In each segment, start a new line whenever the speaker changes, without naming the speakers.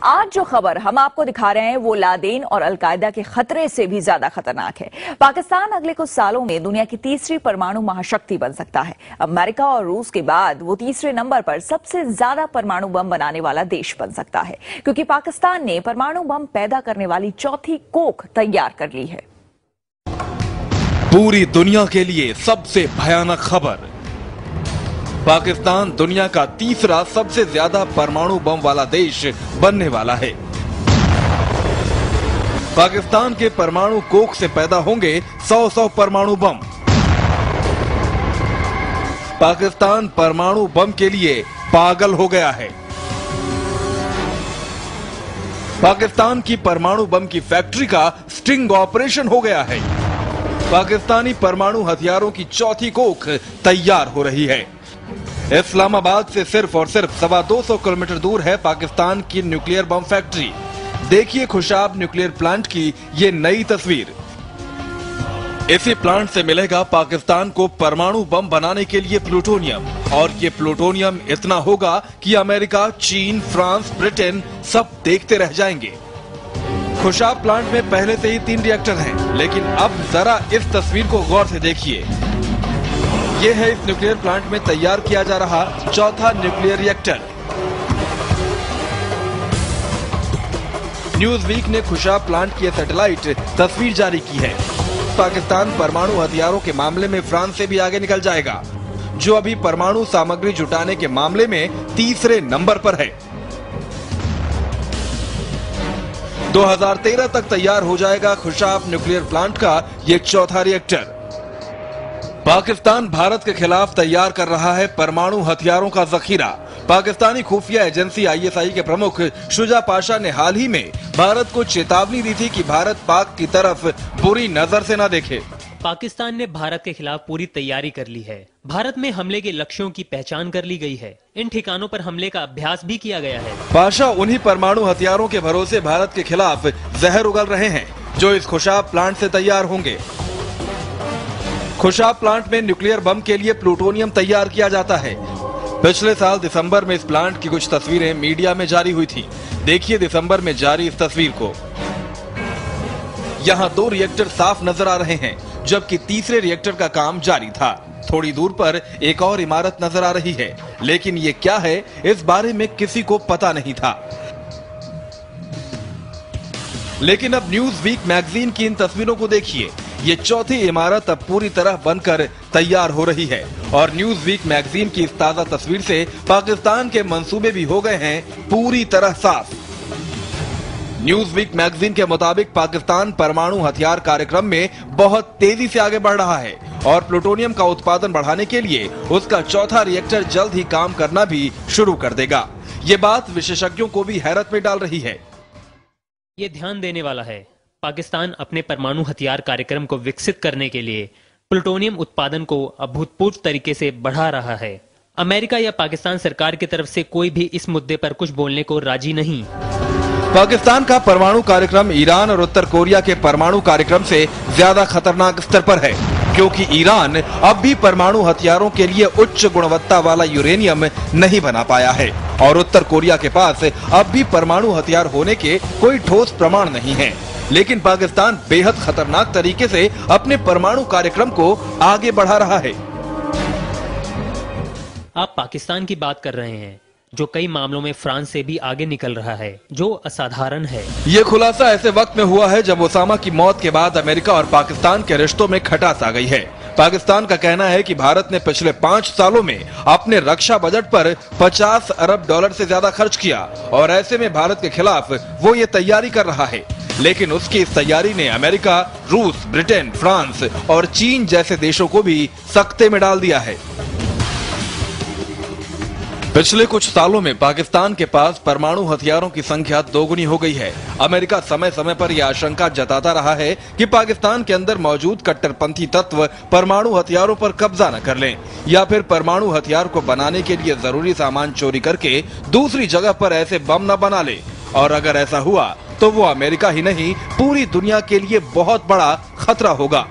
आज जो खबर हम आपको दिखा रहे हैं वो लादेन और अलकायदा के खतरे से भी ज्यादा खतरनाक है। पाकिस्तान अगले कुछ सालों में दुनिया की तीसरी परमाणु महाशक्ति बन सकता है। अमेरिका और रूस के बाद वो तीसरे नंबर पर सबसे ज्यादा परमाणु बम बनाने वाला देश बन सकता है, क्योंकि पाकिस्तान ने परमाणु बम पैदा करने वाली चौथी कोख तैयार कर ली है।
पूरी दुनिया के लिए सबसे भयानक खबर, पाकिस्तान दुनिया का तीसरा सबसे ज्यादा परमाणु बम वाला देश बनने वाला है। पाकिस्तान के परमाणु कोख से पैदा होंगे 100 परमाणु बम। पाकिस्तान परमाणु बम के लिए पागल हो गया है। पाकिस्तान की परमाणु बम की फैक्ट्री का स्टिंग ऑपरेशन हो गया है। पाकिस्तानी परमाणु हथियारों की चौथी कोख तैयार हो रही है। इस्लामाबाद से सिर्फ और सिर्फ 225 किलोमीटर दूर है पाकिस्तान की न्यूक्लियर बम फैक्ट्री। देखिए खुशाब न्यूक्लियर प्लांट की ये नई तस्वीर। इसी प्लांट से मिलेगा पाकिस्तान को परमाणु बम बनाने के लिए प्लूटोनियम, और ये प्लूटोनियम इतना होगा कि अमेरिका, चीन, फ्रांस, ब्रिटेन सब देखते रह जाएंगे। खुशाब प्लांट में पहले से ही 3 रिएक्टर हैं, लेकिन अब जरा इस तस्वीर को गौर से देखिए। ये है इस न्यूक्लियर प्लांट में तैयार किया जा रहा चौथा न्यूक्लियर रिएक्टर। न्यूज वीक ने खुशाब प्लांट की सैटेलाइट तस्वीर जारी की है। पाकिस्तान परमाणु हथियारों के मामले में फ्रांस से भी आगे निकल जाएगा, जो अभी परमाणु सामग्री जुटाने के मामले में तीसरे नंबर पर है। 2013 तक तैयार हो जाएगा खुशाब न्यूक्लियर प्लांट का ये चौथा रिएक्टर। पाकिस्तान भारत के खिलाफ तैयार कर रहा है परमाणु हथियारों का जखीरा। पाकिस्तानी खुफिया एजेंसी ISI के प्रमुख शुजा पाशा ने हाल ही में भारत को चेतावनी दी थी कि भारत पाक की तरफ बुरी नजर से न देखे।
पाकिस्तान ने भारत के खिलाफ पूरी तैयारी कर ली है। भारत में हमले के लक्ष्यों की पहचान कर ली गई है। इन ठिकानों पर हमले का अभ्यास भी किया गया है।
पाशा उन्हीं परमाणु हथियारों के भरोसे भारत के खिलाफ जहर उगल रहे हैं, जो इस खुशाब प्लांट से तैयार होंगे। खुशाब प्लांट में न्यूक्लियर बम के लिए प्लूटोनियम तैयार किया जाता है। पिछले साल दिसंबर में इस प्लांट की कुछ तस्वीरें मीडिया में जारी हुई थी। देखिए दिसंबर में जारी इस तस्वीर को। यहाँ 2 रिएक्टर साफ नजर आ रहे हैं, जबकि तीसरे रिएक्टर का काम जारी था। थोड़ी दूर पर एक और इमारत नजर आ रही है, लेकिन ये क्या है इस बारे में किसी को पता नहीं था। लेकिन अब न्यूज वीक मैगजीन की इन तस्वीरों को देखिए। ये चौथी इमारत अब पूरी तरह बनकर तैयार हो रही है, और न्यूज वीक मैगजीन की इस ताजा तस्वीर से पाकिस्तान के मंसूबे भी हो गए हैं पूरी तरह साफ। न्यूज वीक मैगजीन के मुताबिक पाकिस्तान परमाणु हथियार कार्यक्रम में बहुत तेजी से आगे बढ़ रहा है, और प्लूटोनियम का उत्पादन बढ़ाने के लिए उसका चौथा रिएक्टर जल्द ही काम करना भी शुरू कर देगा। ये बात विशेषज्ञों को भी हैरत में डाल रही है।
ये ध्यान देने वाला है, पाकिस्तान अपने परमाणु हथियार कार्यक्रम को विकसित करने के लिए प्लूटोनियम उत्पादन को अभूतपूर्व तरीके से बढ़ा रहा है। अमेरिका या पाकिस्तान सरकार की तरफ से कोई भी इस मुद्दे पर कुछ बोलने को राजी नहीं।
पाकिस्तान का परमाणु कार्यक्रम ईरान और उत्तर कोरिया के परमाणु कार्यक्रम से ज्यादा खतरनाक स्तर पर है, क्योंकि ईरान अब भी परमाणु हथियारों के लिए उच्च गुणवत्ता वाला यूरेनियम नहीं बना पाया है, और उत्तर कोरिया के पास अब भी परमाणु हथियार होने के कोई ठोस प्रमाण नहीं है। लेकिन पाकिस्तान बेहद खतरनाक तरीके से अपने परमाणु कार्यक्रम को आगे बढ़ा रहा है।
आप पाकिस्तान की बात कर रहे हैं, जो कई मामलों में फ्रांस से भी आगे निकल रहा है, जो असाधारण है।
ये खुलासा ऐसे वक्त में हुआ है जब ओसामा की मौत के बाद अमेरिका और पाकिस्तान के रिश्तों में खटास आ गई है। पाकिस्तान का कहना है कि भारत ने पिछले 5 सालों में अपने रक्षा बजट पर $50 अरब से ज्यादा खर्च किया, और ऐसे में भारत के खिलाफ वो ये तैयारी कर रहा है। लेकिन उसकी इस तैयारी ने अमेरिका, रूस, ब्रिटेन, फ्रांस और चीन जैसे देशों को भी सकते में डाल दिया है। पिछले कुछ सालों में पाकिस्तान के पास परमाणु हथियारों की संख्या दोगुनी हो गई है। अमेरिका समय समय पर यह आशंका जताता रहा है कि पाकिस्तान के अंदर मौजूद कट्टरपंथी तत्व परमाणु हथियारों पर कब्जा न कर लें, या फिर परमाणु हथियार को बनाने के लिए जरूरी सामान चोरी करके दूसरी जगह पर ऐसे बम न बना ले। और अगर ऐसा हुआ तो वो अमेरिका ही नहीं, पूरी दुनिया के लिए बहुत बड़ा खतरा होगा।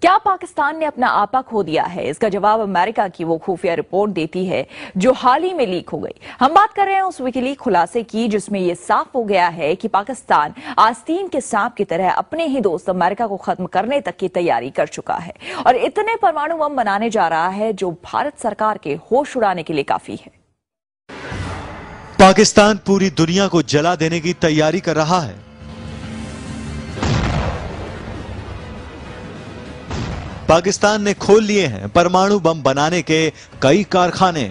क्या पाकिस्तान ने अपना आपा खो दिया है? इसका जवाब अमेरिका की वो खुफिया रिपोर्ट देती है जो हाल ही में लीक हो गई। हम बात कर रहे हैं उस विकीलीक खुलासे की जिसमें यह साफ हो गया है कि पाकिस्तान आस्तीन के सांप की तरह अपने ही दोस्त अमेरिका को खत्म करने तक की तैयारी कर चुका है और इतने परमाणु बम बनाने जा रहा है जो भारत सरकार के होश उड़ाने के लिए काफी है।
पाकिस्तान पूरी दुनिया को जला देने की तैयारी कर रहा है। पाकिस्तान ने खोल लिए हैं परमाणु बम बनाने के कई कारखाने।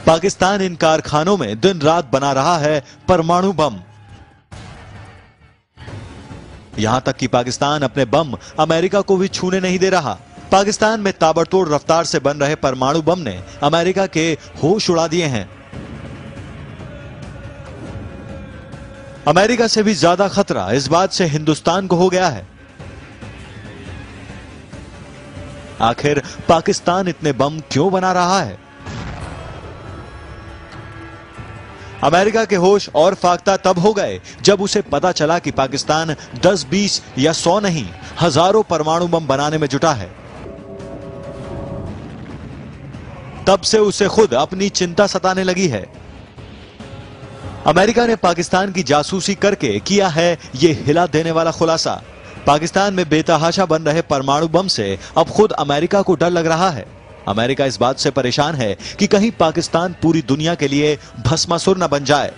पाकिस्तान इन कारखानों में दिन रात बना रहा है परमाणु बम। यहां तक कि पाकिस्तान अपने बम अमेरिका को भी छूने नहीं दे रहा। पाकिस्तान में ताबड़तोड़ रफ्तार से बन रहे परमाणु बम ने अमेरिका के होश उड़ा दिए हैं। अमेरिका से भी ज्यादा खतरा इस बात से हिंदुस्तान को हो गया है। आखिर पाकिस्तान इतने बम क्यों बना रहा है? अमेरिका के होश और फाख्ता तब हो गए जब उसे पता चला कि पाकिस्तान 10, 20 या 100 नहीं, हजारों परमाणु बम बनाने में जुटा है। तब से उसे खुद अपनी चिंता सताने लगी है। अमेरिका ने पाकिस्तान की जासूसी करके किया है यह हिला देने वाला खुलासा। पाकिस्तान में बेतहाशा बन रहे परमाणु बम से अब खुद अमेरिका को डर लग रहा है। अमेरिका इस बात से परेशान है कि कहीं पाकिस्तान पूरी दुनिया के लिए भस्मासुर न बन जाए।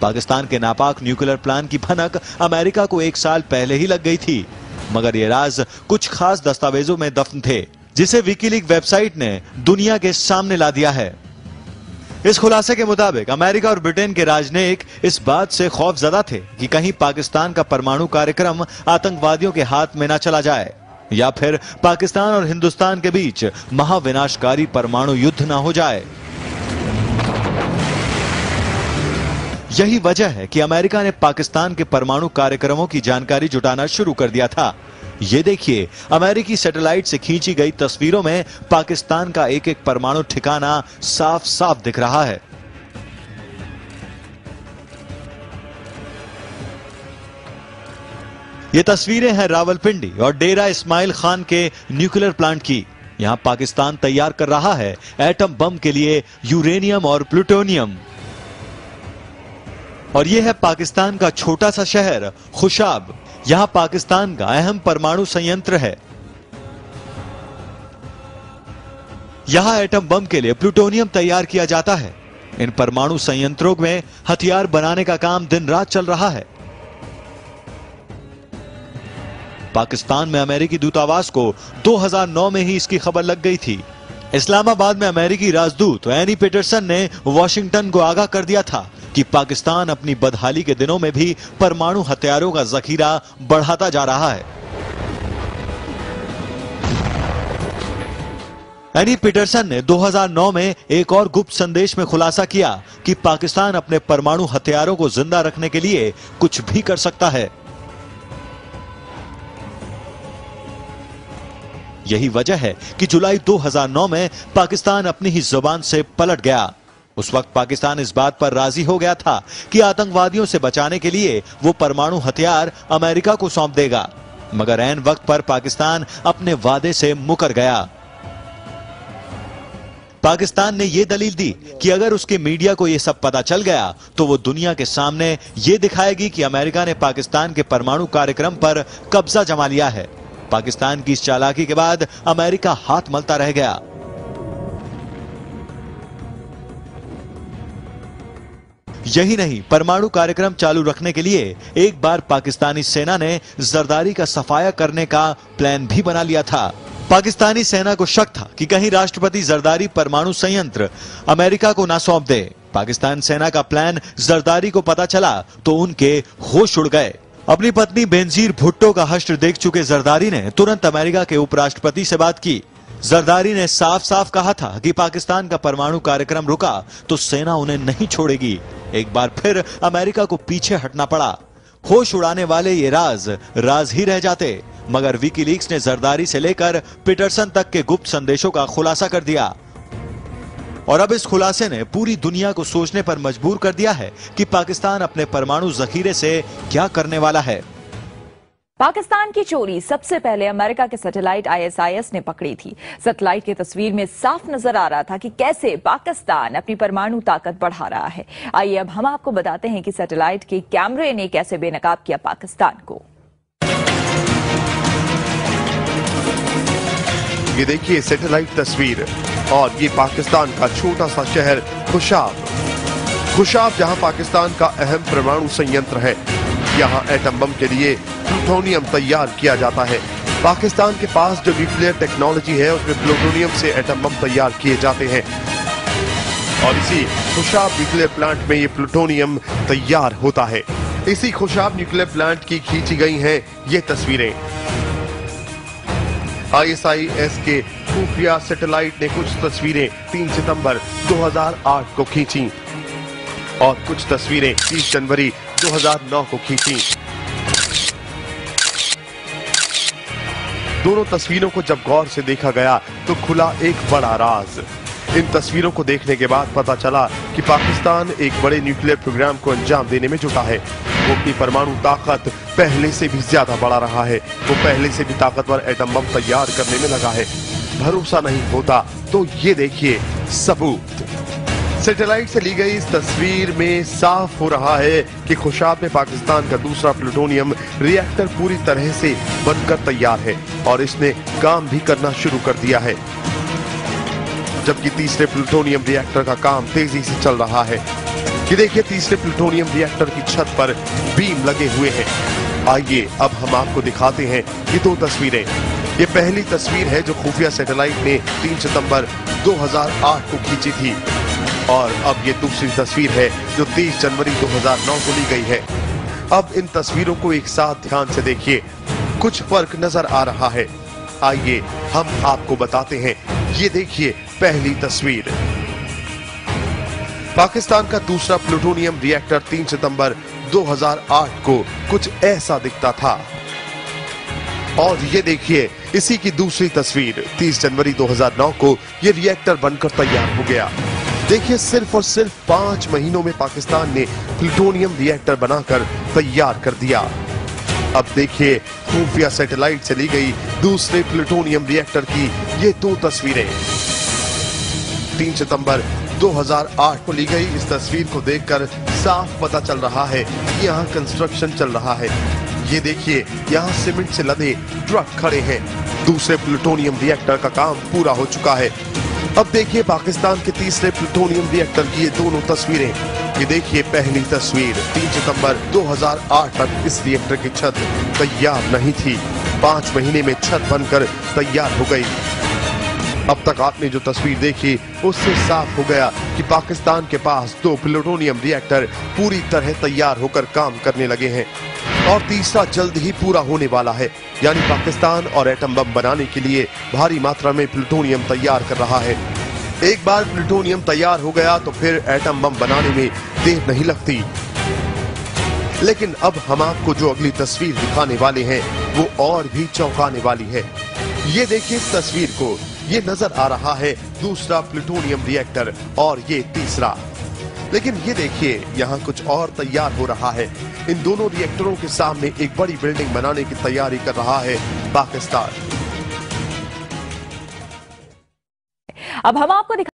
पाकिस्तान के नापाक न्यूक्लियर प्लान की भनक अमेरिका को 1 साल पहले ही लग गई थी, मगर ये राज कुछ खास दस्तावेजों में दफन थे जिसे विकीलीक वेबसाइट ने दुनिया के सामने ला दिया है। इस खुलासे के मुताबिक अमेरिका और ब्रिटेन के राजनयिक इस बात से खौफजदा थे कि कहीं पाकिस्तान का परमाणु कार्यक्रम आतंकवादियों के हाथ में न चला जाए या फिर पाकिस्तान और हिंदुस्तान के बीच महाविनाशकारी परमाणु युद्ध न हो जाए। यही वजह है कि अमेरिका ने पाकिस्तान के परमाणु कार्यक्रमों की जानकारी जुटाना शुरू कर दिया था। ये देखिए, अमेरिकी सैटेलाइट से खींची गई तस्वीरों में पाकिस्तान का एक एक परमाणु ठिकाना साफ साफ दिख रहा है। ये तस्वीरें हैं रावलपिंडी और डेरा इस्माइल खान के न्यूक्लियर प्लांट की। यहां पाकिस्तान तैयार कर रहा है एटम बम के लिए यूरेनियम और प्लूटोनियम। और यह है पाकिस्तान का छोटा सा शहर खुशाब। यहां पाकिस्तान का अहम परमाणु संयंत्र है। यहां एटम बम के लिए प्लूटोनियम तैयार किया जाता है। इन परमाणु संयंत्रों में हथियार बनाने का काम दिन रात चल रहा है। पाकिस्तान में अमेरिकी दूतावास को 2009 में ही इसकी खबर लग गई थी। इस्लामाबाद में अमेरिकी राजदूत एनी पीटरसन ने वॉशिंगटन को आगाह कर दिया था कि पाकिस्तान अपनी बदहाली के दिनों में भी परमाणु हथियारों का जखीरा बढ़ाता जा रहा है। एनी पीटरसन ने 2009 में एक और गुप्त संदेश में खुलासा किया कि पाकिस्तान अपने परमाणु हथियारों को जिंदा रखने के लिए कुछ भी कर सकता है। यही वजह है कि जुलाई 2009 में पाकिस्तान अपनी ही जुबान से पलट गया। उस वक्त पाकिस्तान इस बात पर राजी हो गया था कि आतंकवादियों से बचाने के लिए वो परमाणु हथियार अमेरिका को सौंप देगा, मगर ऐन वक्त पर पाकिस्तान अपने वादे से मुकर गया। पाकिस्तान ने यह दलील दी कि अगर उसके मीडिया को यह सब पता चल गया तो वो दुनिया के सामने ये दिखाएगी कि अमेरिका ने पाकिस्तान के परमाणु कार्यक्रम पर कब्जा जमा लिया है। पाकिस्तान की इस चालाकी के बाद अमेरिका हाथ मलता रह गया। यही नहीं, परमाणु कार्यक्रम चालू रखने के लिए एक बार पाकिस्तानी सेना ने जरदारी का सफाया करने का प्लान भी बना लिया था। पाकिस्तानी सेना को शक था कि कहीं राष्ट्रपति जरदारी परमाणु संयंत्र अमेरिका को ना सौंप दे। पाकिस्तान सेना का प्लान जरदारी को पता चला तो उनके होश उड़ गए। अपनी पत्नी बेनजीर भुट्टो का हश्र देख चुके जरदारी ने तुरंत अमेरिका के उपराष्ट्रपति से बात की। जरदारी ने साफ साफ कहा था कि पाकिस्तान का परमाणु कार्यक्रम रुका तो सेना उन्हें नहीं छोड़ेगी। एक बार फिर अमेरिका को पीछे हटना पड़ा। होश उड़ाने वाले ये राज ही रह जाते, मगर विकीलीक्स ने जरदारी से लेकर पीटरसन तक के गुप्त संदेशों का खुलासा कर दिया और अब इस खुलासे ने पूरी दुनिया को सोचने पर मजबूर कर दिया है कि पाकिस्तान अपने परमाणु जखीरे से क्या करने वाला है।
पाकिस्तान की चोरी सबसे पहले अमेरिका के सैटेलाइट ISIS ने पकड़ी थी। सैटेलाइट की तस्वीर में साफ नजर आ रहा था कि कैसे पाकिस्तान अपनी परमाणु ताकत बढ़ा रहा है। आइए अब हम आपको बताते हैं कि सैटेलाइट के कैमरे ने कैसे बेनकाब किया पाकिस्तान को।
ये देखिए सैटेलाइट तस्वीर और ये पाकिस्तान का छोटा सा शहर खुशाब जहां पाकिस्तान का अहम परमाणु संयंत्र है। यहाँ एटम बम के लिए प्लूटोनियम तैयार किया जाता है। पाकिस्तान के पास जो न्यूक्लियर टेक्नोलॉजी है उसमें प्लूटोनियम से एटम बम तैयार किए जाते हैं और इसी खुशाब न्यूक्लियर प्लांट में ये प्लूटोनियम तैयार होता है। इसी खुशाब न्यूक्लियर प्लांट की खींची गई हैं ये तस्वीरें। ISIS के खुफिया सैटेलाइट ने कुछ तस्वीरें 3 सितंबर 2008 को खींची और कुछ तस्वीरें 30 जनवरी 2009 को खींची। दोनों तस्वीरों को जब गौर से देखा गया तो खुला एक बड़ा राज। इन तस्वीरों को देखने के बाद पता चला कि पाकिस्तान एक बड़े न्यूक्लियर प्रोग्राम को अंजाम देने में जुटा है। वो अपनी परमाणु ताकत पहले से भी ज्यादा बढ़ा रहा है। वो पहले से भी ताकतवर एटम बम तैयार करने में लगा है। भरोसा नहीं होता तो ये देखिए सबूत। सैटेलाइट से ली गई इस तस्वीर में साफ हो रहा है कि खुशाब में पाकिस्तान का दूसरा प्लूटोनियम रिएक्टर पूरी तरह से बनकर तैयार है और इसने काम भी करना शुरू कर दिया है, जबकि तीसरे प्लूटोनियम रिएक्टर का काम तेजी से चल रहा है। ये देखिए तीसरे प्लूटोनियम रिएक्टर की छत पर बीम लगे हुए हैं। आइए अब हम आपको दिखाते हैं ये दो तस्वीरें। ये पहली तस्वीर है जो खुफिया सैटेलाइट ने 3 सितंबर 2008 को खींची थी और अब ये दूसरी तस्वीर है जो 30 जनवरी 2009 को ली गई है। अब इन तस्वीरों को एक साथ ध्यान से देखिए, कुछ फर्क नजर आ रहा है। आइए हम आपको बताते हैं। ये देखिए पहली तस्वीर, पाकिस्तान का दूसरा प्लूटोनियम रिएक्टर 3 सितंबर 2008 को कुछ ऐसा दिखता था और ये देखिए इसी की दूसरी तस्वीर 30 जनवरी 2009 को ये रिएक्टर बनकर तैयार हो गया। देखिए सिर्फ और सिर्फ 5 महीनों में पाकिस्तान ने प्लूटोनियम रिएक्टर बनाकर तैयार कर दिया। अब देखिए खुफिया सैटेलाइट से ली गई दूसरे प्लूटोनियम रिएक्टर की ये दो तस्वीरें 3 सितंबर 2008 को ली गई। इस तस्वीर को देखकर साफ पता चल रहा है कि यहाँ कंस्ट्रक्शन चल रहा है। ये देखिए यहाँ सीमेंट से लदे ट्रक खड़े हैं। दूसरे प्लूटोनियम रिएक्टर का काम पूरा हो चुका है। अब देखिए पाकिस्तान के तीसरे प्लूटोनियम रिएक्टर की ये दोनों तस्वीरें। ये देखिए पहली तस्वीर 3 सितंबर 2008 तक इस रिएक्टर की छत तैयार नहीं थी। 5 महीने में छत बनकर तैयार हो गई। अब तक आपने जो तस्वीर देखी उससे साफ हो गया कि पाकिस्तान के पास 2 प्लूटोनियम रिएक्टर पूरी तरह तैयार होकर काम करने लगे हैं और तीसरा जल्द ही पूरा होने वाला है। यानी पाकिस्तान और एटम बम बनाने के लिए भारी मात्रा में प्लूटोनियम तैयार कर रहा है। एक बार प्लूटोनियम तैयार हो गया तो फिर एटम बम बनाने में देर नहीं लगती। लेकिन अब हम आपको जो अगली तस्वीर दिखाने वाले हैं वो और भी चौंकाने वाली है। ये देखिए इस तस्वीर को, ये नजर आ रहा है दूसरा प्लूटोनियम रिएक्टर और ये तीसरा। लेकिन ये देखिए यहाँ कुछ और तैयार हो रहा है। इन दोनों रिएक्टरों के सामने एक बड़ी बिल्डिंग बनाने की तैयारी कर रहा है पाकिस्तान।
अब हम आपको